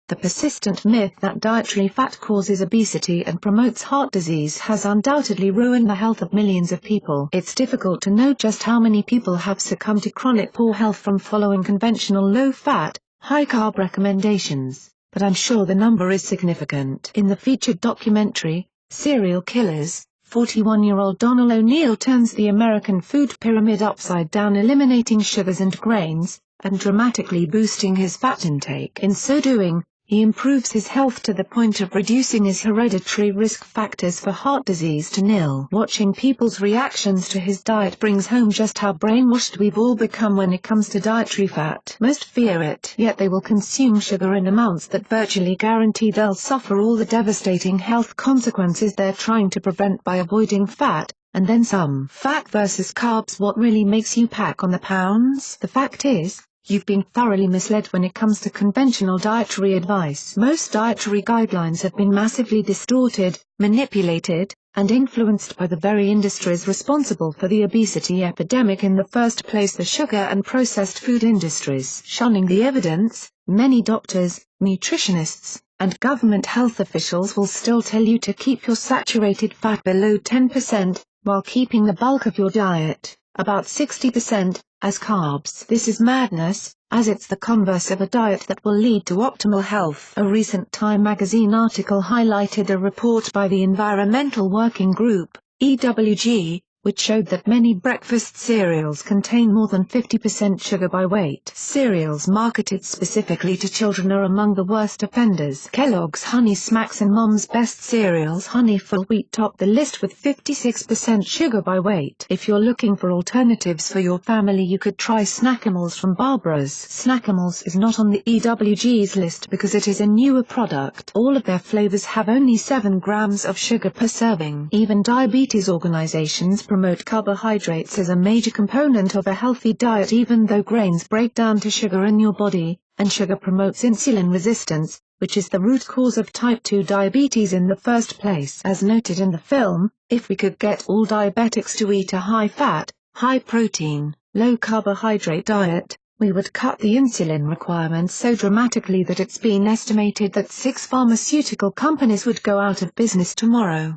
The persistent myth that dietary fat causes obesity and promotes heart disease has undoubtedly ruined the health of millions of people. It's difficult to know just how many people have succumbed to chronic poor health from following conventional low-fat, high-carb recommendations, but I'm sure the number is significant. In the featured documentary, Serial Killers, 41-year-old Donald O'Neal turns the American food pyramid upside down, eliminating sugars and grains, and dramatically boosting his fat intake. In so doing, he improves his health to the point of reducing his hereditary risk factors for heart disease to nil. Watching people's reactions to his diet brings home just how brainwashed we've all become when it comes to dietary fat. Most fear it, yet they will consume sugar in amounts that virtually guarantee they'll suffer all the devastating health consequences they're trying to prevent by avoiding fat, and then some. Fat versus carbs: what really makes you pack on the pounds? The fact is, you've been thoroughly misled when it comes to conventional dietary advice. Most dietary guidelines have been massively distorted, manipulated, and influenced by the very industries responsible for the obesity epidemic in the first place, the sugar and processed food industries. Shunning the evidence, many doctors, nutritionists, and government health officials will still tell you to keep your saturated fat below 10%, while keeping the bulk of your diet, about 60%, as carbs. This is madness, as it's the converse of a diet that will lead to optimal health. A recent Time magazine article highlighted a report by the Environmental Working Group, EWG, which showed that many breakfast cereals contain more than 50% sugar by weight. Cereals marketed specifically to children are among the worst offenders. Kellogg's Honey Smacks and Mom's Best cereals Honey Full Wheat top the list with 56% sugar by weight. If you're looking for alternatives for your family, you could try Snackimals from Barbara's. Snackimals is not on the EWG's list because it is a newer product. All of their flavors have only 7 grams of sugar per serving. Even diabetes organizations promote carbohydrates as a major component of a healthy diet, even though grains break down to sugar in your body, and sugar promotes insulin resistance, which is the root cause of type 2 diabetes in the first place. As noted in the film, if we could get all diabetics to eat a high-fat, high-protein, low-carbohydrate diet, we would cut the insulin requirements so dramatically that it's been estimated that 6 pharmaceutical companies would go out of business tomorrow.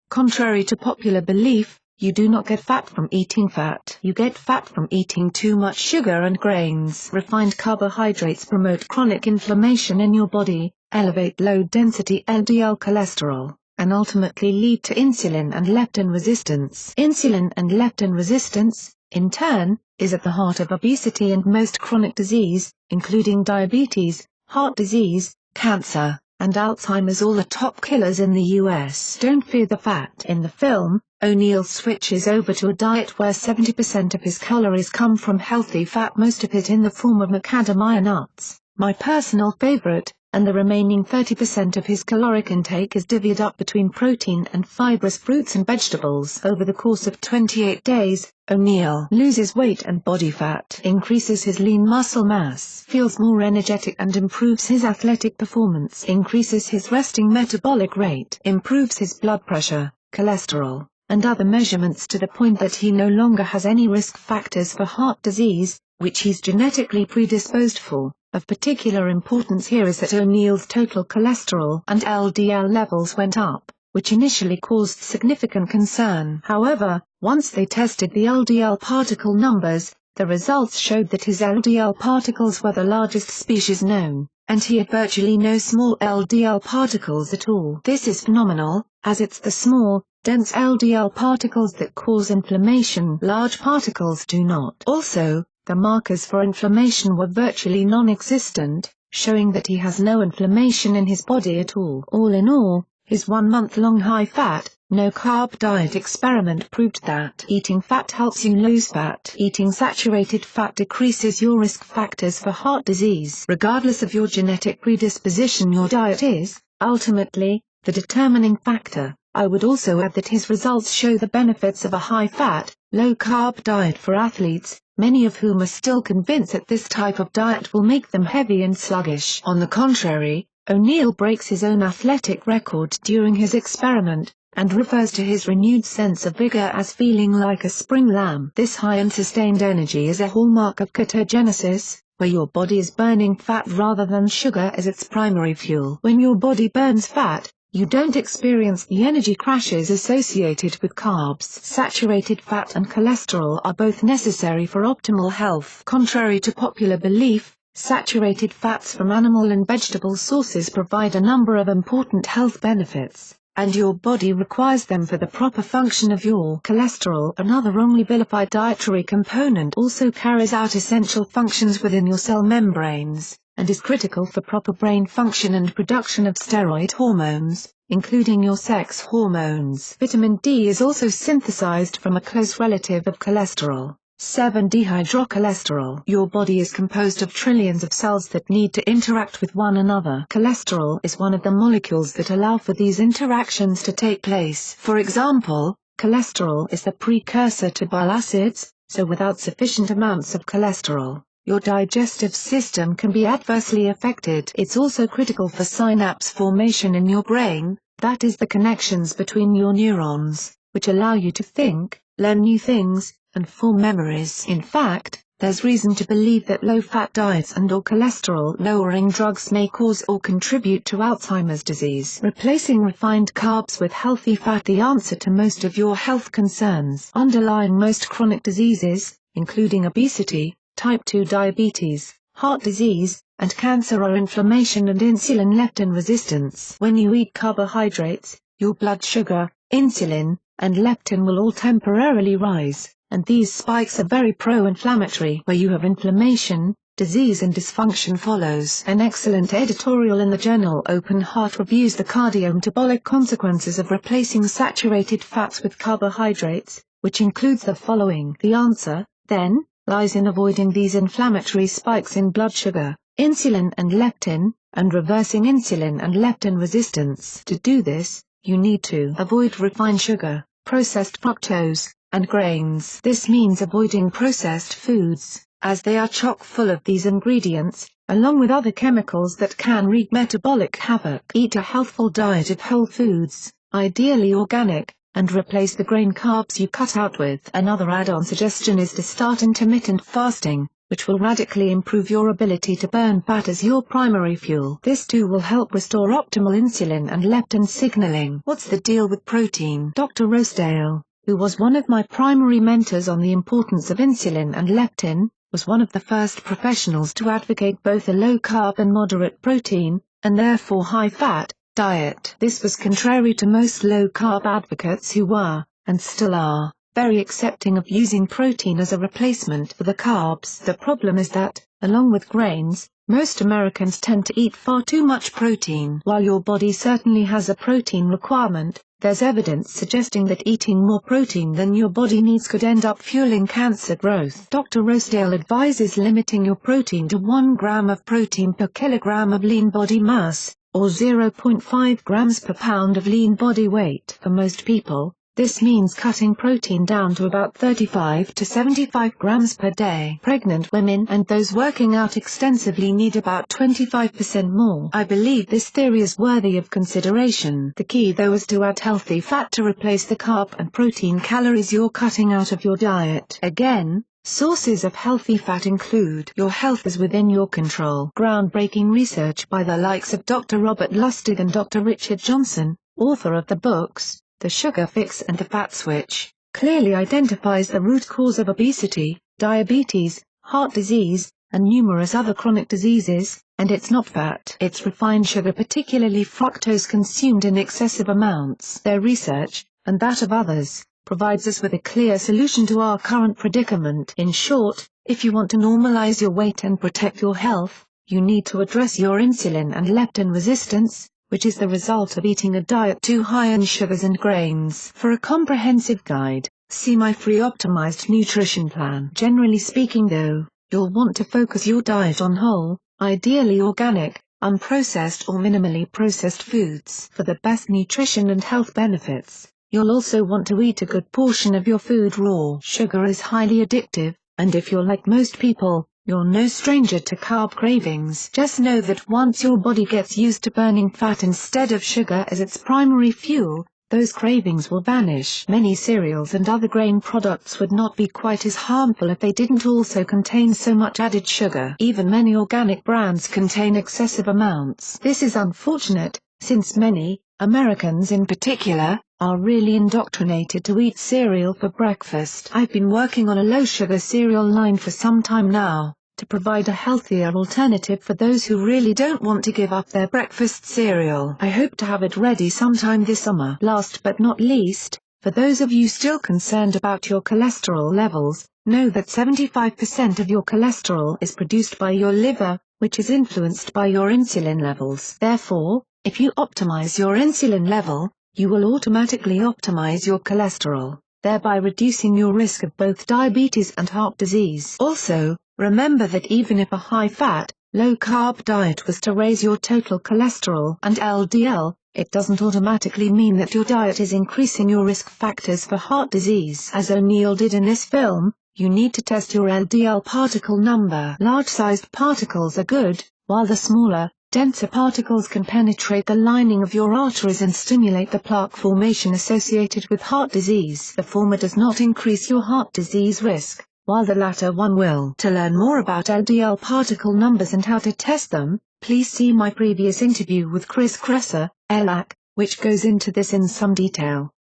Contrary to popular belief, you do not get fat from eating fat. You get fat from eating too much sugar and grains. Refined carbohydrates promote chronic inflammation in your body, elevate low-density LDL cholesterol, and ultimately lead to insulin and leptin resistance. Insulin and leptin resistance, in turn, is at the heart of obesity and most chronic disease, including diabetes, heart disease, cancer, and Alzheimer's, all the top killers in the US. Don't fear the fat. In the film, O'Neal switches over to a diet where 70% of his calories come from healthy fat, most of it in the form of macadamia nuts, my personal favorite, and the remaining 30% of his caloric intake is divvied up between protein and fibrous fruits and vegetables. Over the course of 28 days, O'Neal loses weight and body fat, increases his lean muscle mass, feels more energetic and improves his athletic performance, increases his resting metabolic rate, improves his blood pressure, cholesterol, and other measurements to the point that he no longer has any risk factors for heart disease, which he's genetically predisposed for. Of particular importance here is that O'Neal's total cholesterol and LDL levels went up, which initially caused significant concern. However, once they tested the LDL particle numbers, the results showed that his LDL particles were the largest species known, and he had virtually no small LDL particles at all. This is phenomenal, as it's the small, dense LDL particles that cause inflammation. Large particles do not. Also, the markers for inflammation were virtually non-existent, showing that he has no inflammation in his body at all. All in all, his 1-month-long high-fat, no-carb diet experiment proved that eating fat helps you lose fat. Eating saturated fat decreases your risk factors for heart disease. Regardless of your genetic predisposition, your diet is, ultimately, the determining factor. I would also add that his results show the benefits of a high-fat, low-carb diet for athletes, many of whom are still convinced that this type of diet will make them heavy and sluggish. On the contrary, O'Neal breaks his own athletic record during his experiment, and refers to his renewed sense of vigor as feeling like a spring lamb. This high and sustained energy is a hallmark of ketogenesis, where your body is burning fat rather than sugar as its primary fuel. When your body burns fat, you don't experience the energy crashes associated with carbs. Saturated fat and cholesterol are both necessary for optimal health. Contrary to popular belief, saturated fats from animal and vegetable sources provide a number of important health benefits, and your body requires them for the proper function of your cholesterol. Another wrongly vilified dietary component also carries out essential functions within your cell membranes, and is critical for proper brain function and production of steroid hormones, including your sex hormones. Vitamin D is also synthesized from a close relative of cholesterol, 7-dehydrocholesterol. Your body is composed of trillions of cells that need to interact with one another. Cholesterol is one of the molecules that allow for these interactions to take place. For example, cholesterol is the precursor to bile acids, so without sufficient amounts of cholesterol, your digestive system can be adversely affected. It's also critical for synapse formation in your brain, that is the connections between your neurons, which allow you to think, learn new things, and form memories. In fact, there's reason to believe that low-fat diets and/or cholesterol-lowering drugs may cause or contribute to Alzheimer's disease. Replacing refined carbs with healthy fat. The answer to most of your health concerns underlying most chronic diseases, including obesity, type 2 diabetes, heart disease, and cancer, are inflammation and insulin-leptin resistance. When you eat carbohydrates, your blood sugar, insulin, and leptin will all temporarily rise, and these spikes are very pro-inflammatory. Where you have inflammation, disease and dysfunction follows. An excellent editorial in the journal Open Heart reviews the cardiometabolic consequences of replacing saturated fats with carbohydrates, which includes the following. The answer, then, lies in avoiding these inflammatory spikes in blood sugar, insulin and leptin, and reversing insulin and leptin resistance. To do this, you need to avoid refined sugar, processed fructose, and grains. This means avoiding processed foods, as they are chock full of these ingredients, along with other chemicals that can wreak metabolic havoc. Eat a healthful diet of whole foods, ideally organic, and replace the grain carbs you cut out with. Another add-on suggestion is to start intermittent fasting, which will radically improve your ability to burn fat as your primary fuel. This too will help restore optimal insulin and leptin signaling. What's the deal with protein? Dr. Rosedale, who was one of my primary mentors on the importance of insulin and leptin, was one of the first professionals to advocate both a low-carb and moderate protein, and therefore high-fat, diet. This was contrary to most low-carb advocates who were, and still are, very accepting of using protein as a replacement for the carbs. The problem is that, along with grains, most Americans tend to eat far too much protein. While your body certainly has a protein requirement, there's evidence suggesting that eating more protein than your body needs could end up fueling cancer growth. Dr. Rosedale advises limiting your protein to 1 gram of protein per kilogram of lean body mass, or 0.5 grams per pound of lean body weight. For most people, this means cutting protein down to about 35 to 75 grams per day. Pregnant women and those working out extensively need about 25% more. I believe this theory is worthy of consideration. The key though is to add healthy fat to replace the carb and protein calories you're cutting out of your diet. Again, sources of healthy fat include your health is within your control. Groundbreaking research by the likes of Dr. Robert Lustig and Dr. Richard Johnson, author of the books The Sugar Fix and The Fat Switch, clearly identifies the root cause of obesity, diabetes, heart disease, and numerous other chronic diseases, and it's not fat. It's refined sugar, particularly fructose, consumed in excessive amounts. Their research, and that of others, provides us with a clear solution to our current predicament. In short, if you want to normalize your weight and protect your health, you need to address your insulin and leptin resistance, which is the result of eating a diet too high in sugars and grains. For a comprehensive guide, see my free optimized nutrition plan. Generally speaking though, you'll want to focus your diet on whole, ideally organic, unprocessed or minimally processed foods. For the best nutrition and health benefits, you'll also want to eat a good portion of your food raw. Sugar is highly addictive, and if you're like most people, you're no stranger to carb cravings. Just know that once your body gets used to burning fat instead of sugar as its primary fuel, those cravings will vanish. Many cereals and other grain products would not be quite as harmful if they didn't also contain so much added sugar. Even many organic brands contain excessive amounts. This is unfortunate, since many, Americans in particular, are really indoctrinated to eat cereal for breakfast. I've been working on a low-sugar cereal line for some time now, to provide a healthier alternative for those who really don't want to give up their breakfast cereal. I hope to have it ready sometime this summer. Last but not least, for those of you still concerned about your cholesterol levels, know that 75% of your cholesterol is produced by your liver, which is influenced by your insulin levels. Therefore, if you optimize your insulin level, you will automatically optimize your cholesterol, thereby reducing your risk of both diabetes and heart disease. Also, remember that even if a high-fat, low-carb diet was to raise your total cholesterol and LDL, it doesn't automatically mean that your diet is increasing your risk factors for heart disease. As O'Neill did in this film, you need to test your LDL particle number. Large-sized particles are good, while the smaller, denser particles can penetrate the lining of your arteries and stimulate the plaque formation associated with heart disease. The former does not increase your heart disease risk, while the latter one will. To learn more about LDL particle numbers and how to test them, please see my previous interview with Chris Kresser, LAC, which goes into this in some detail.